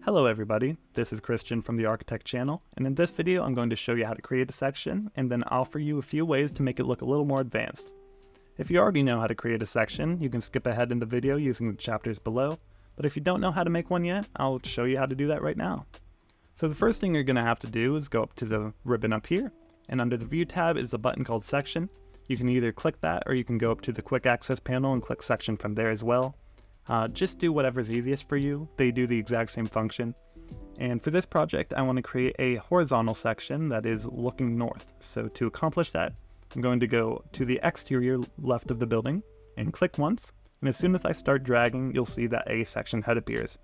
Hello everybody, this is Christian from the Architect channel, and in this video I'm going to show you how to create a section and then offer you a few ways to make it look a little more advanced. If you already know how to create a section, you can skip ahead in the video using the chapters below, but if you don't know how to make one yet, I'll show you how to do that right now. So the first thing you're going to have to do is go up to the ribbon up here, and under the View tab is a button called Section. You can either click that or you can go up to the Quick Access panel and click Section from there as well. Just do whatever's easiest for you. They do the exact same function. And for this project, I want to create a horizontal section that is looking north. So to accomplish that, I'm going to go to the exterior left of the building and click once. And as soon as I start dragging, you'll see that a section head appears.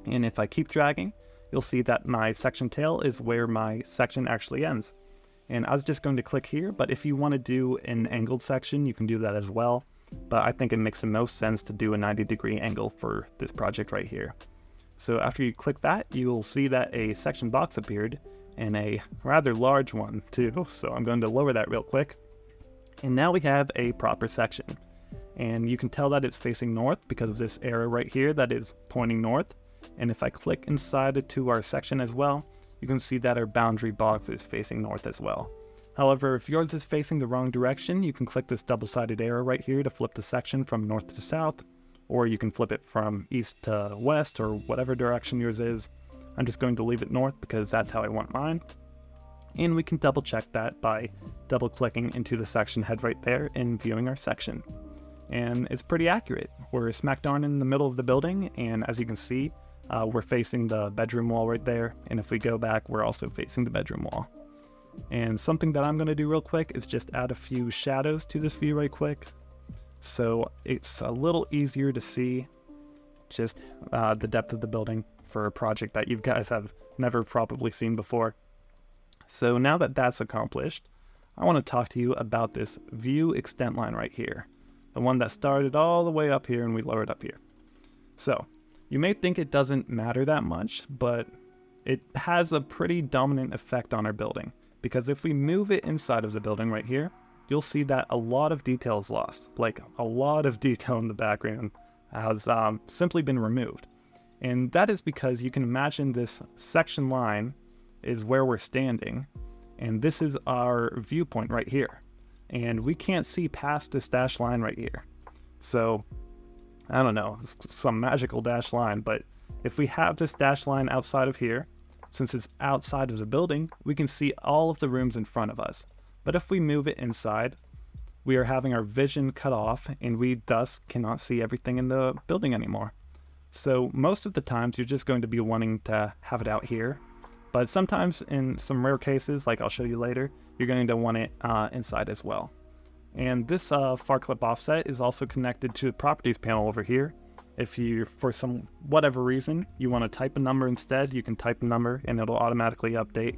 And if I keep dragging, you'll see that my section tail is where my section actually ends. And I was just going to click here, but if you want to do an angled section, you can do that as well. But I think it makes the most sense to do a 90-degree angle for this project right here. So after you click that, you'll see that a section box appeared, and a rather large one too. So I'm going to lower that real quick. And now we have a proper section. And you can tell that it's facing north because of this arrow right here that is pointing north. And if I click inside it to our section as well, you can see that our boundary box is facing north as well. However, if yours is facing the wrong direction, you can click this double-sided arrow right here to flip the section from north to south, or you can flip it from east to west, or whatever direction yours is. I'm just going to leave it north because that's how I want mine. And we can double check that by double-clicking into the section head right there and viewing our section. And it's pretty accurate. We're smack darn in the middle of the building, and as you can see, we're facing the bedroom wall right there, and if we go back, we're also facing the bedroom wall. And something that I'm going to do real quick is just add a few shadows to this view right quick, so it's a little easier to see just the depth of the building for a project that you guys have never probably seen before. So now that that's accomplished, I want to talk to you about this view extent line right here, the one that started all the way up here and we lowered up here. So you may think it doesn't matter that much, but it has a pretty dominant effect on our building. Because if we move it inside of the building right here, you'll see that a lot of detail is lost. Like a lot of detail in the background has simply been removed. And that is because you can imagine this section line is where we're standing. And this is our viewpoint right here. And we can't see past this dashed line right here. So, I don't know, it's some magical dashed line. But if we have this dashed line outside of here, since it's outside of the building, we can see all of the rooms in front of us. But if we move it inside, we are having our vision cut off, and we thus cannot see everything in the building anymore. So most of the times you're just going to be wanting to have it out here, but sometimes in some rare cases, like I'll show you later, you're going to want it inside as well. And this far clip offset is also connected to the properties panel over here. If you, for some whatever reason, you want to type a number instead, you can type a number and it'll automatically update.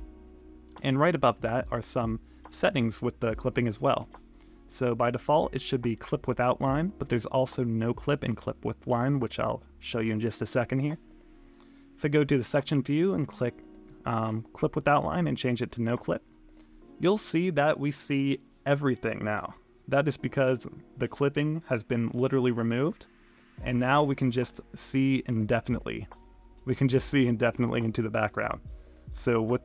And right above that are some settings with the clipping as well. So by default, it should be clip with outline, but there's also no clip and clip with line, which I'll show you in just a second here. If I go to the section view and click clip with outline and change it to no clip, you'll see that we see everything now. That is because the clipping has been literally removed. And now we can just see indefinitely. We can just see indefinitely into the background. So with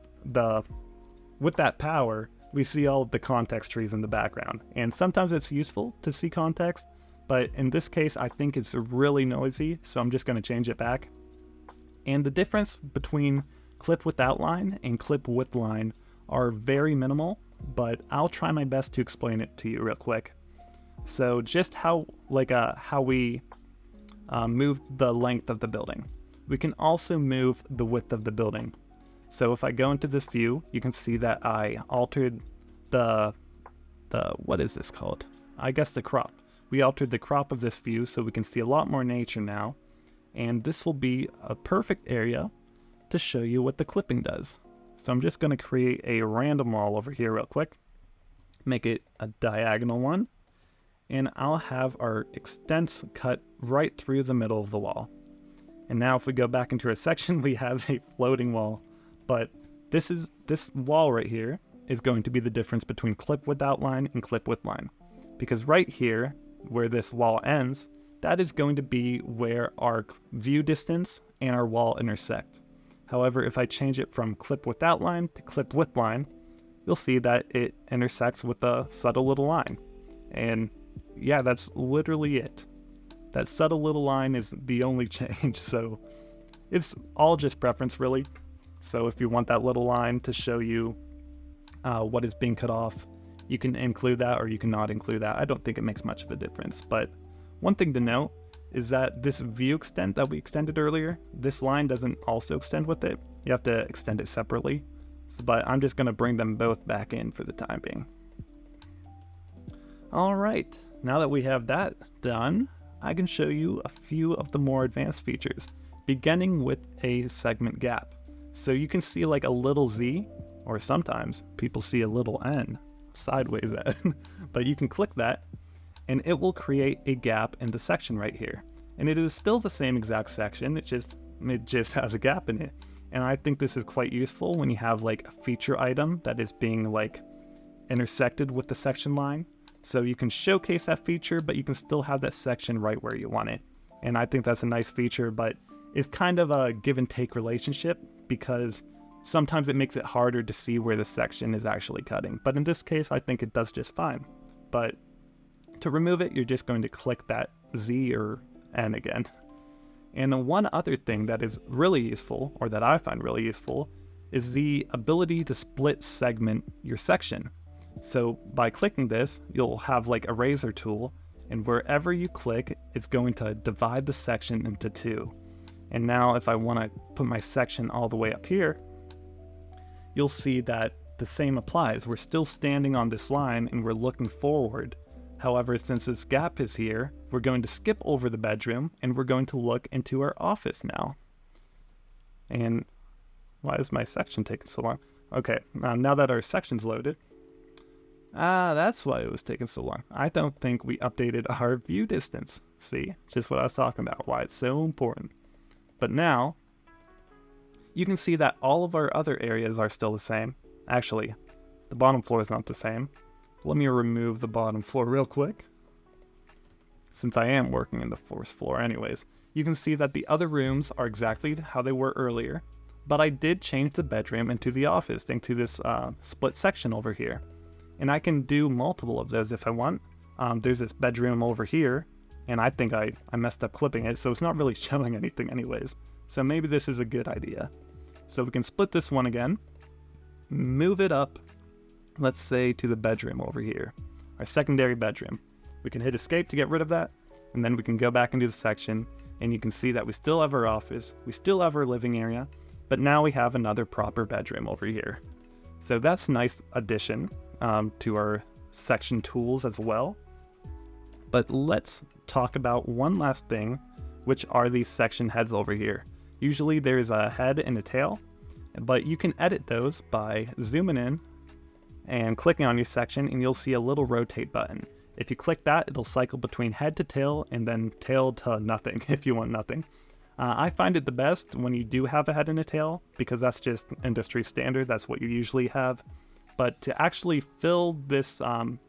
that power, we see all of the context trees in the background. And sometimes it's useful to see context, but in this case, I think it's really noisy, so I'm just going to change it back. And the difference between clip with outline and clip with line are very minimal, but I'll try my best to explain it to you real quick. So just how we move the length of the building. We can also move the width of the building. So if I go into this view, you can see that I altered the what is this called? I guess the crop. We altered the crop of this view so we can see a lot more nature now. And this will be a perfect area to show you what the clipping does. So I'm just going to create a random wall over here real quick. Make it a diagonal one. And I'll have our extents cut right through the middle of the wall. And now if we go back into our section, we have a floating wall. But this wall right here is going to be the difference between clip with outline and clip with line. Because right here, where this wall ends, that is going to be where our view distance and our wall intersect. However, if I change it from clip without line to clip with line, you'll see that it intersects with a subtle little line. And yeah, that's literally it. That subtle little line is the only change, so it's all just preference really. So if you want that little line to show you what is being cut off, you can include that or you can not include that. I don't think it makes much of a difference, but one thing to note is that this view extent that we extended earlier, this line doesn't also extend with it. You have to extend it separately, but I'm just going to bring them both back in for the time being. All right, now that we have that done, I can show you a few of the more advanced features, beginning with a segment gap. So you can see like a little Z, or sometimes people see a little N, sideways N, but you can click that and it will create a gap in the section right here. And it is still the same exact section, it just has a gap in it. And I think this is quite useful when you have like a feature item that is being like intersected with the section line. So you can showcase that feature, but you can still have that section right where you want it. And I think that's a nice feature, but it's kind of a give and take relationship because sometimes it makes it harder to see where the section is actually cutting. But in this case, I think it does just fine. But to remove it, you're just going to click that Z or N again. And one other thing that is really useful, or that I find really useful, is the ability to split segment your section. So by clicking this, you'll have like a razor tool, and wherever you click, it's going to divide the section into two. And now if I want to put my section all the way up here, you'll see that the same applies. We're still standing on this line and we're looking forward. However, since this gap is here, we're going to skip over the bedroom and we're going to look into our office now. And why is my section taking so long? Okay, now that our section's loaded, that's why it was taking so long. I don't think we updated our view distance. See, just what I was talking about, why it's so important. But now, you can see that all of our other areas are still the same. Actually, the bottom floor is not the same. Let me remove the bottom floor real quick, since I am working in the first floor anyways. You can see that the other rooms are exactly how they were earlier, but I did change the bedroom into the office, into this split section over here. And I can do multiple of those if I want. There's this bedroom over here, and I think I messed up clipping it, so it's not really showing anything anyways. So maybe this is a good idea. So we can split this one again, move it up, let's say to the bedroom over here, our secondary bedroom. We can hit escape to get rid of that, and then we can go back into the section, and you can see that we still have our office, we still have our living area, but now we have another proper bedroom over here. So that's a nice addition to our section tools as well. But let's talk about one last thing, which are these section heads over here. Usually there's a head and a tail, but you can edit those by zooming in and clicking on your section, and you'll see a little rotate button. If you click that, it'll cycle between head to tail and then tail to nothing if you want nothing. I find it the best when you do have a head and a tail, because that's just industry standard, that's what you usually have. But to actually fill this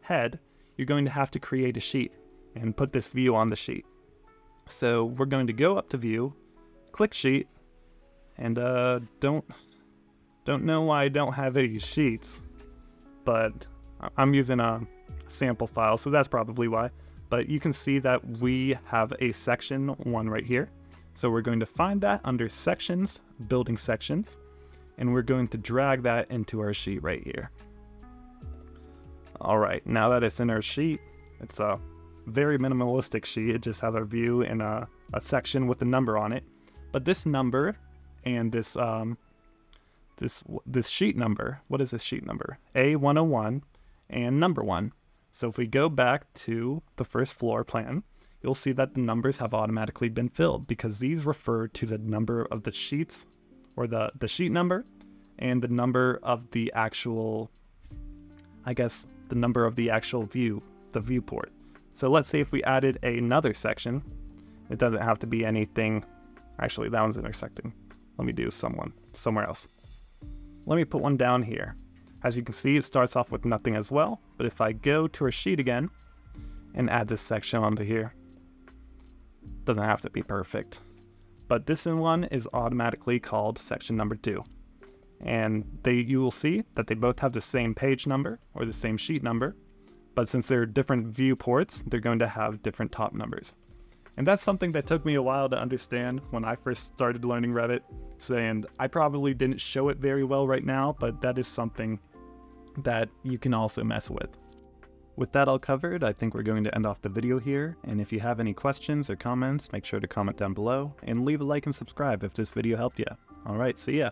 head, you're going to have to create a sheet and put this view on the sheet. So we're going to go up to view, click sheet, and don't know why I don't have any sheets, but I'm using a sample file, so that's probably why. But you can see that we have a section 1 right here. So we're going to find that under sections, building sections, and we're going to drag that into our sheet right here. All right, now that it's in our sheet, it's a very minimalistic sheet. It just has our view and a section with a number on it. But this number and this sheet number, what is this sheet number? A101 and number 1. So if we go back to the first floor plan, you'll see that the numbers have automatically been filled because these refer to the number of the sheets, or the sheet number, and the number of the actual, I guess, the number of the actual view, the viewport. So let's say if we added another section, it doesn't have to be anything. Actually, that one's intersecting. Let me do somewhere else. Let me put one down here. As you can see, it starts off with nothing as well, but if I go to our sheet again and add this section onto here, doesn't have to be perfect, but this one is automatically called section number 2. And you will see that they both have the same page number or the same sheet number, but since they're different viewports, they're going to have different top numbers. And that's something that took me a while to understand when I first started learning Revit, and I probably didn't show it very well right now, but that is something that you can also mess with. With that all covered, I think we're going to end off the video here, and if you have any questions or comments, make sure to comment down below, and leave a like and subscribe if this video helped you. Alright, see ya!